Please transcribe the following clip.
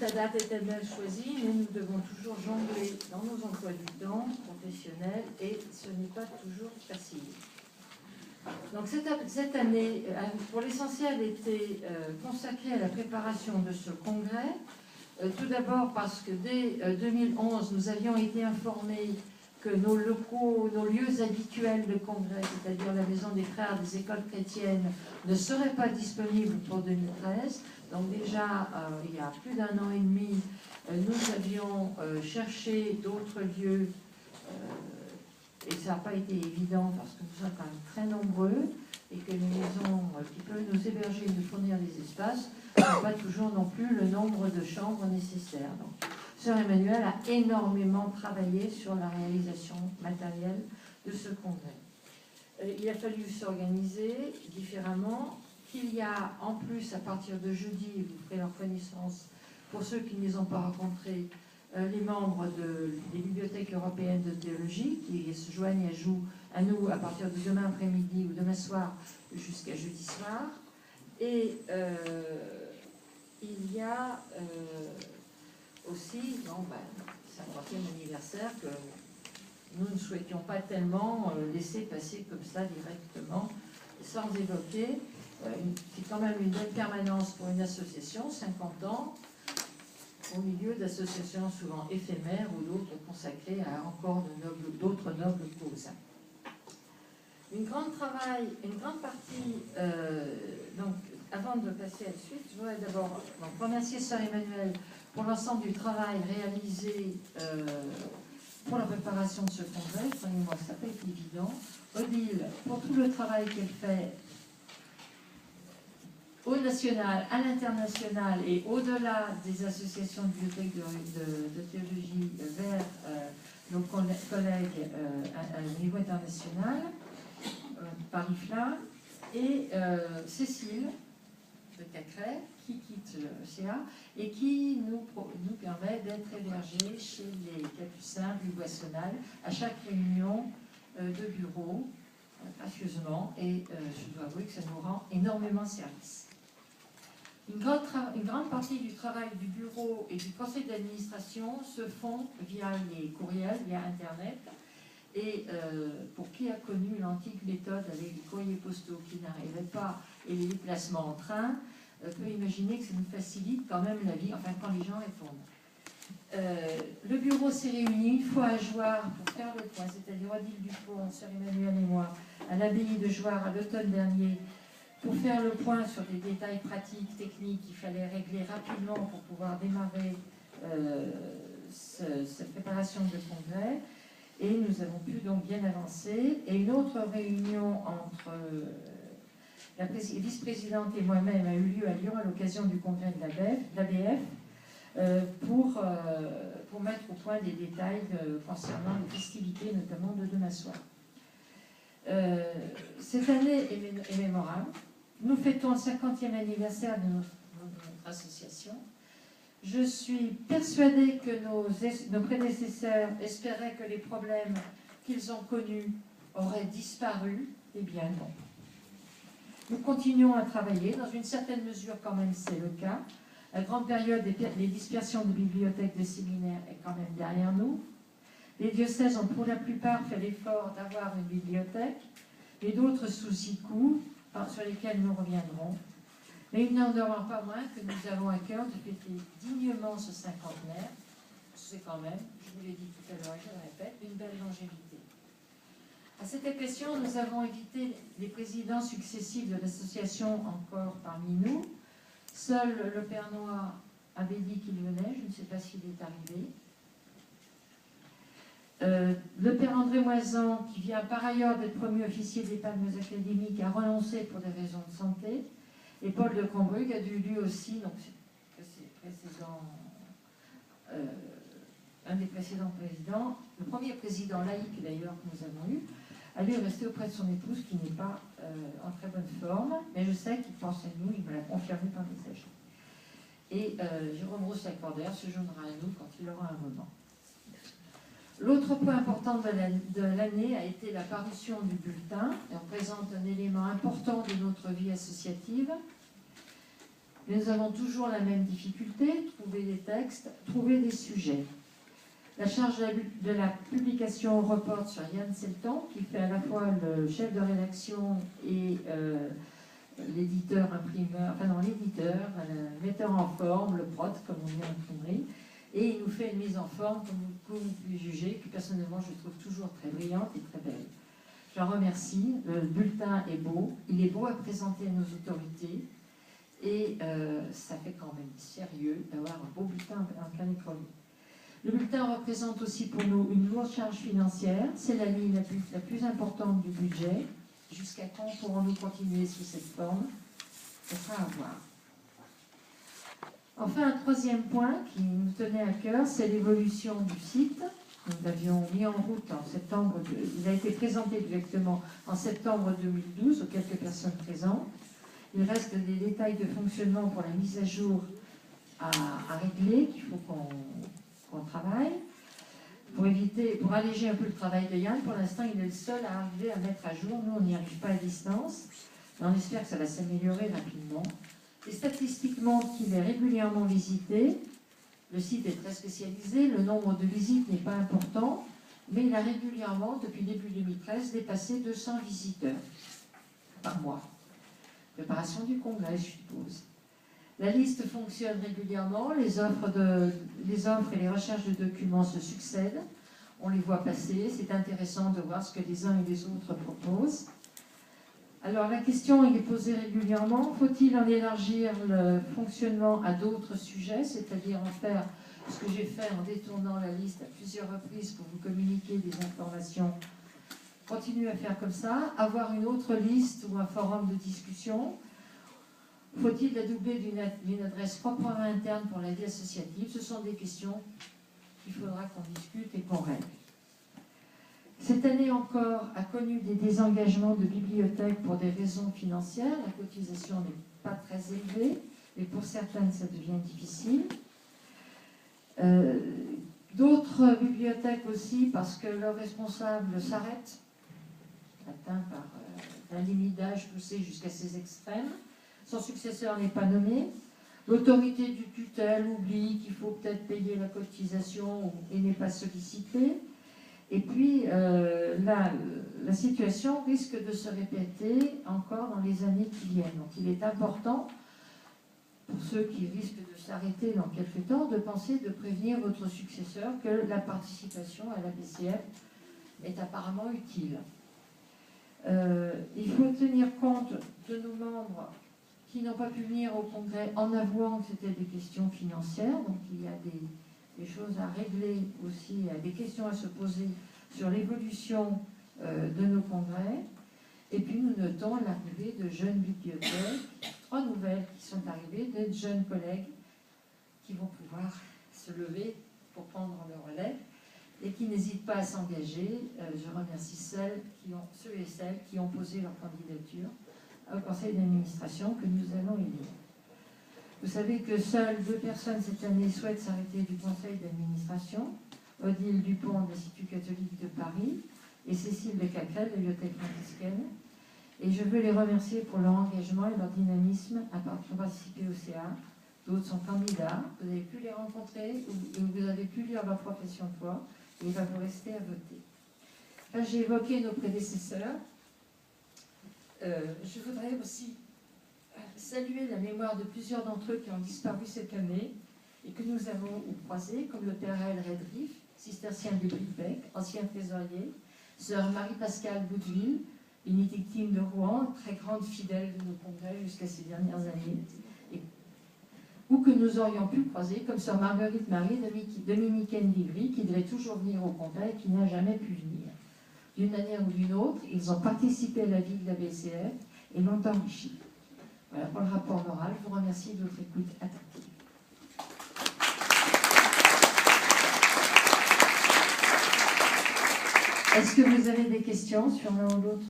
la date est elle-même choisie, mais nous devons toujours jongler dans nos emplois du temps professionnels et ce n'est pas toujours facile. Donc cette année, pour l'essentiel, était consacrée à la préparation de ce congrès. Tout d'abord parce que dès 2011, nous avions été informés que nos locaux, nos lieux habituels de congrès, c'est-à-dire la Maison des Frères des écoles chrétiennes, ne seraient pas disponibles pour 2013. Donc déjà, il y a plus d'un an et demi, nous avions cherché d'autres lieux et ça n'a pas été évident parce que nous sommes quand même très nombreux et que les maisons qui peuvent nous héberger et nous fournir des espaces n'ont pas toujours non plus le nombre de chambres nécessaires. Donc, Sœur Emmanuelle a énormément travaillé sur la réalisation matérielle de ce congrès. Il a fallu s'organiser différemment, qu'il y a en plus à partir de jeudi, vous ferez leur connaissance pour ceux qui ne les ont pas rencontrés, les membres des bibliothèques européennes de théologie qui se joignent à nous à partir de demain après-midi ou demain soir jusqu'à jeudi soir. Et il y a aussi, 50e anniversaire que nous ne souhaitions pas tellement laisser passer comme ça directement, sans évoquer. C'est quand même une belle permanence pour une association, 50 ans, au milieu d'associations souvent éphémères ou d'autres consacrées à encore d'autres nobles causes. Une grande partie, donc avant de passer à la suite, je voudrais d'abord remercier Sœur Emmanuelle pour l'ensemble du travail réalisé pour la préparation de ce congrès. Croyez-moi, ça n'a pas été évident. Odile, pour tout le travail qu'elle fait au national, à l'international et au-delà des associations de bibliothèques de théologie vers nos collègues à niveau international, Paris-Fla, et Cécile de Cacré, qui quitte le CA et qui nous permet d'être hébergés chez les Capucins du Boissonnal à chaque réunion de bureau, gracieusement, et je dois avouer que ça nous rend énormément service. Une grande partie du travail du bureau et du conseil d'administration se font via les courriels, via Internet. Et pour qui a connu l'antique méthode avec les courriers postaux qui n'arrivaient pas et les déplacements en train, peut imaginer que ça nous facilite quand même la vie, enfin quand les gens répondent. Le bureau s'est réuni une fois à Jouarre pour faire le point, c'est-à-dire Odile Dupont, Sœur Emmanuelle et moi, à l'abbaye de Jouarre à l'automne dernier, pour faire le point sur des détails pratiques, techniques qu'il fallait régler rapidement pour pouvoir démarrer cette préparation de congrès. Et nous avons pu donc bien avancer. Et une autre réunion entre la vice-présidente et moi-même a eu lieu à Lyon à l'occasion du congrès de l'ABF pour mettre au point des détails concernant les festivités, notamment de demain soir. Cette année est mémorable. Nous fêtons le 50e anniversaire de notre association. Je suis persuadée que nos prédécesseurs espéraient que les problèmes qu'ils ont connus auraient disparu. Eh bien non. Nous continuons à travailler. Dans une certaine mesure, quand même, c'est le cas. La grande période des dispersions de bibliothèques, de séminaires est quand même derrière nous. Les diocèses ont pour la plupart fait l'effort d'avoir une bibliothèque et d'autres soucis coûts sur lesquels nous reviendrons. Mais il n'en demeure pas moins que nous avons à cœur de fêter dignement ce cinquantenaire. C'est quand même, je vous l'ai dit tout à l'heure et je le répète, une belle longévité. À cette occasion, nous avons invité les présidents successifs de l'association encore parmi nous. Seul le Père Noir avait dit qu'il venait, je ne sais pas s'il est arrivé. Le Père André Moisan, qui vient par ailleurs d'être promu officier des palmes académiques, a renoncé pour des raisons de santé. Et Paul de Combrug a dû lui aussi, donc un des précédents présidents, le premier président laïque d'ailleurs que nous avons eu, a dû rester auprès de son épouse qui n'est pas en très bonne forme, mais je sais qu'il pense à nous, il me l'a confirmé par message. Et Jérôme Rousse-Accordaire se joindra à nous quand il aura un moment. L'autre point important de l'année a été la parution du bulletin. Il représente un élément important de notre vie associative. Mais nous avons toujours la même difficulté, trouver des textes, trouver des sujets. La charge de la publication reporte sur Yann Seltan, qui fait à la fois le chef de rédaction et l'éditeur, imprimeur, enfin non, l'éditeur, le metteur en forme, le prod, comme on dit en imprimerie, et il nous fait une mise en forme, comme vous pouvez juger, que personnellement je trouve toujours très brillante et très belle. Je la remercie, le bulletin est beau, il est beau à présenter à nos autorités, et ça fait quand même sérieux d'avoir un beau bulletin en plein écran. Le bulletin représente aussi pour nous une lourde charge financière, c'est la ligne la plus importante du budget. Jusqu'à quand pourrons-nous continuer sous cette forme? Ce sera à voir. Enfin, un troisième point qui nous tenait à cœur, c'est l'évolution du site. Nous l'avions mis en route en septembre, il a été présenté directement en septembre 2012 aux quelques personnes présentes. Il reste des détails de fonctionnement pour la mise à jour à régler, qu'il faut qu'on travaille. Pour alléger un peu le travail de Yann, pour l'instant, il est le seul à arriver à mettre à jour. Nous, on n'y arrive pas à distance, mais on espère que ça va s'améliorer rapidement. Et statistiquement, qu'il est régulièrement visité. Le site est très spécialisé, le nombre de visites n'est pas important, mais il a régulièrement, depuis début 2013, dépassé 200 visiteurs par mois. Préparation du congrès, je suppose. La liste fonctionne régulièrement, les offres et les recherches de documents se succèdent, on les voit passer, c'est intéressant de voir ce que les uns et les autres proposent. Alors la question est posée régulièrement, faut-il en élargir le fonctionnement à d'autres sujets, c'est-à-dire en faire ce que j'ai fait en détournant la liste à plusieurs reprises pour vous communiquer des informations, continuer à faire comme ça, avoir une autre liste ou un forum de discussion. Faut-il la doubler d'une adresse proprement interne pour la vie associative? Ce sont des questions qu'il faudra qu'on discute et qu'on règle. Cette année encore a connu des désengagements de bibliothèques pour des raisons financières. La cotisation n'est pas très élevée, mais pour certaines, ça devient difficile. D'autres bibliothèques aussi, parce que leurs responsables s'arrêtent, atteints par un limite d'âge poussé jusqu'à ces extrêmes. Son successeur n'est pas nommé. L'autorité du tutelle oublie qu'il faut peut-être payer la cotisation et n'est pas sollicitée. Et puis, la situation risque de se répéter encore dans les années qui viennent. Donc, il est important, pour ceux qui risquent de s'arrêter dans quelques temps, de penser, de prévenir votre successeur que la participation à la BCF est apparemment utile. Il faut tenir compte de nos membres qui n'ont pas pu venir au congrès en avouant que c'était des questions financières. Donc il y a des choses à régler aussi, il y a des questions à se poser sur l'évolution de nos congrès. Et puis nous notons l'arrivée de jeunes bibliothécaires, 3 nouvelles qui sont arrivées, de jeunes collègues qui vont pouvoir se lever pour prendre le relais et qui n'hésitent pas à s'engager. Je remercie ceux et celles qui ont posé leur candidature au conseil d'administration que nous allons élire. Vous savez que seules 2 personnes cette année souhaitent s'arrêter du conseil d'administration, Odile Dupont de l'Institut catholique de Paris et Cécile de Cacrel de la Bibliothèque franciscaine. Et je veux les remercier pour leur engagement et leur dynamisme à participer au CA. D'autres sont candidats, vous avez pu les rencontrer, vous avez pu lire leur profession de foi, et il va vous rester à voter. Enfin, j'ai évoqué nos prédécesseurs. Je voudrais aussi saluer la mémoire de plusieurs d'entre eux qui ont disparu cette année et que nous avons croisés, comme le père Raël Redriff, cistercien de Bribec, ancien trésorier, sœur Marie-Pascale Boudeville, bénédictine de Rouen, très grande fidèle de nos congrès jusqu'à ces dernières années, ou que nous aurions pu croiser, comme sœur Marguerite Marie, dominicaine d'Ivry, qui devait toujours venir au congrès et qui n'a jamais pu venir. D'une manière ou d'une autre, ils ont participé à la vie de la BCF et l'ont enrichi. Voilà pour le rapport moral. Je vous remercie de votre écoute attentive. Est-ce que vous avez des questions sur l'un ou l'autre